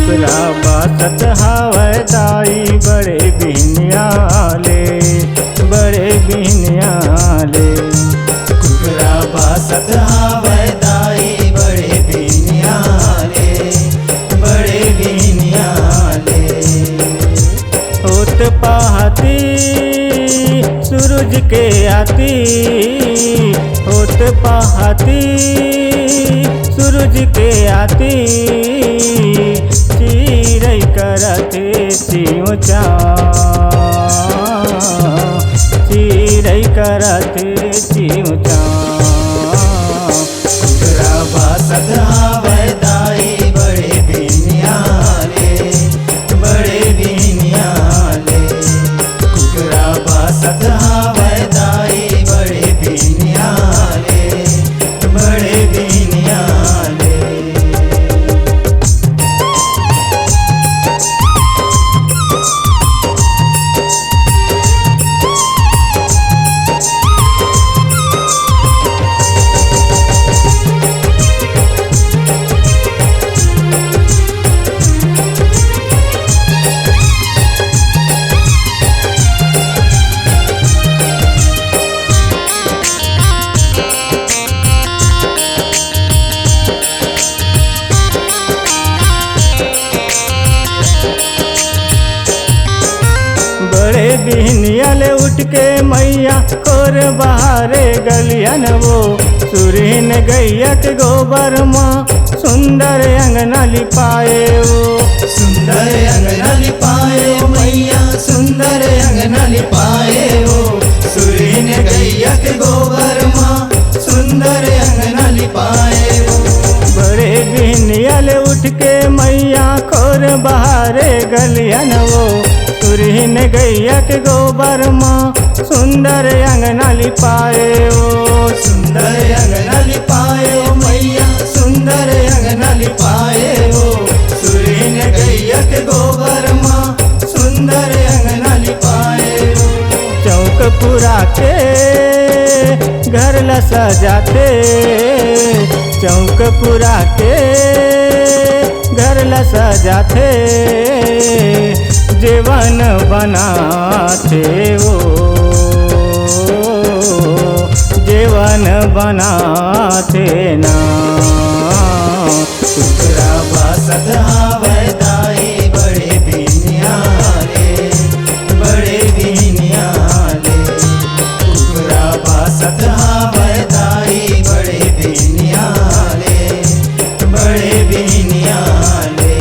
कुकरा बासत हावै दाई बड़े बिहनियाले, बड़े बिहनियाले। कुकरा बासत हावै दाई बड़े बिहनियाले, बड़े बिहनियाले। होत पहाती सूरज के आती, होत पहाती सूरज के आती, चिरई करते चियों चाँ, चिरई करते चियों चाँ। कुकरा बासत हावै दाई बड़े बिहनियाले, बड़े बिहनियाले। कुकरा बासत हावै दाई बड़े बिहनियाले, बड़े बिहनियाले। बड़े बिहनियाले उठ के मैया खोर बहारे गलियन वो, सुरहीन गैया के गोबर माँ सुंदर अंगना लिपाए वो। सुंदर अंगना लिपाए ओ मैया, सुंदर अंगना लिपाए ओ। सुरहीन गैया के गोबर माँ सुंदर अंगना लिपाए ओ। बड़े बिहनियाले उठ के मैया खोर बहारे गलियन वो, सुरहीन गैया के गोबर माँ सुंदर अंगना लिपाए ओ। सुंदर अंगना लिपाए ओ मैया, सुंदर अंगना लिपाए ओ। सुरहीन गैया के गोबर माँ सुंदर अंगना लिपाए ओ। चौक पुरा के घर ला सजाते, चौक पुरा के घर ला सजाते, जीवन बनाते वो, जीवन बनाते ना। कुकरा बासत हावै दाई बड़े बिहनियाले, बड़े बिहनियाले। कुकरा बासत हावै दाई बड़े बिहनियाले, बड़े बिहनियाले।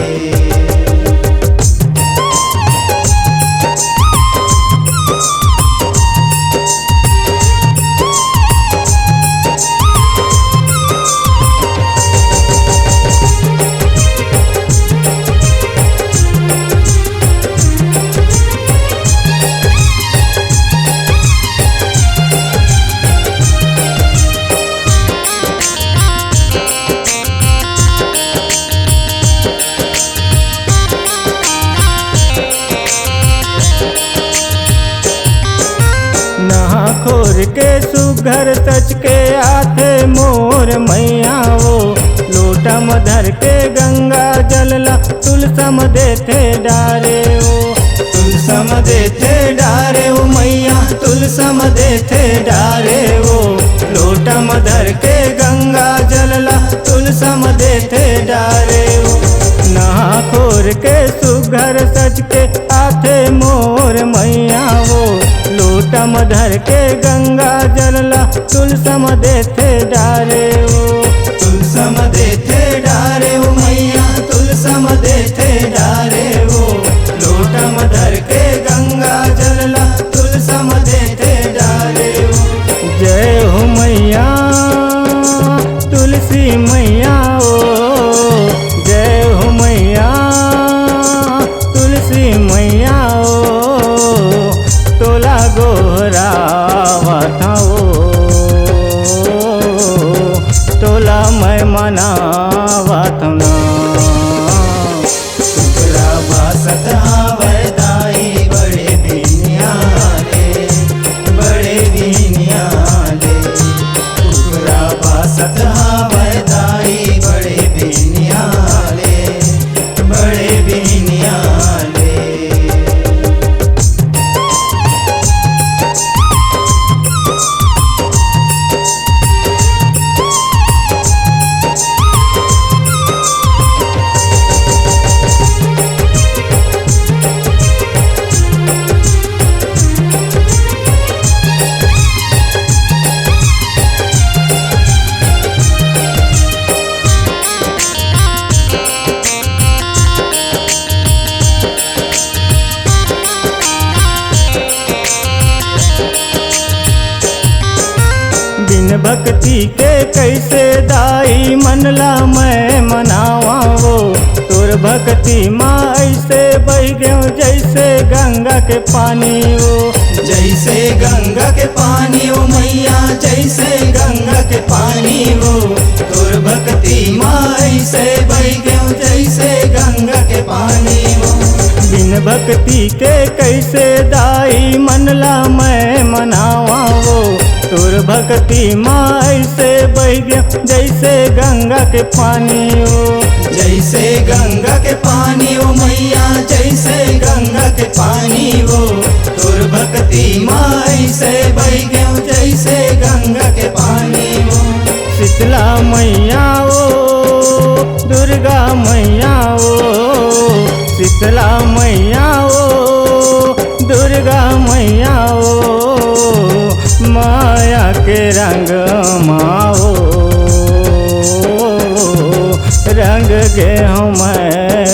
नहा खोर के सुघर सच के आथे मोर मैया वो, लोटा मधर के गंगा जलला तुलसम देते डारे वो। तुलसम देते डारे ओ मैया, तुलसम देते डारे ओ। लोटा मधर के गंगा जलला तुलसम देते डारे वो। नहा खोर के सुघर सच के आथे मोर मैया वो, लोटा मधर के गंगा जलला तुलसम देते डारे वो। तुलसम देते डारे ओ मैया, तुलसम देते डारे ओ। लोटा मधर के गंगा जलला तुलसम देते डारे ओ। जय हो मैया तुलसी मैया ओ, जय हो मैया तुलसी मैया ओ, तोला गोहरा था ओ। भक्ति के कैसे दाई मनला मैं मनावा वो तोर भक्ति माँ ऐसे बह गयो जैसे गंगा के पानी वो जैसे गंगा के पानी ओ मैया जैसे गंगा के पानी वो तोर भक्ति माँ ऐसे बह गयो जैसे गंगा के पानी वो बिन भक्ति के कैसे दाई मनला मैं मनावा वो तोर भक्ति माँ ऐसे बह गया जैसे गंगा के पानी हो जैसे गंगा के पानी ओ मैया जैसे गंगा के पानी वो तोर भक्ति माँ ऐसे बह गयो जैसे गंगा के पानी वो शीतला मैया ओ दुर्गा मैया ओ शीतला मैया ओ दुर्गा मैया ओ माया के रंग माओ रंग गे मैं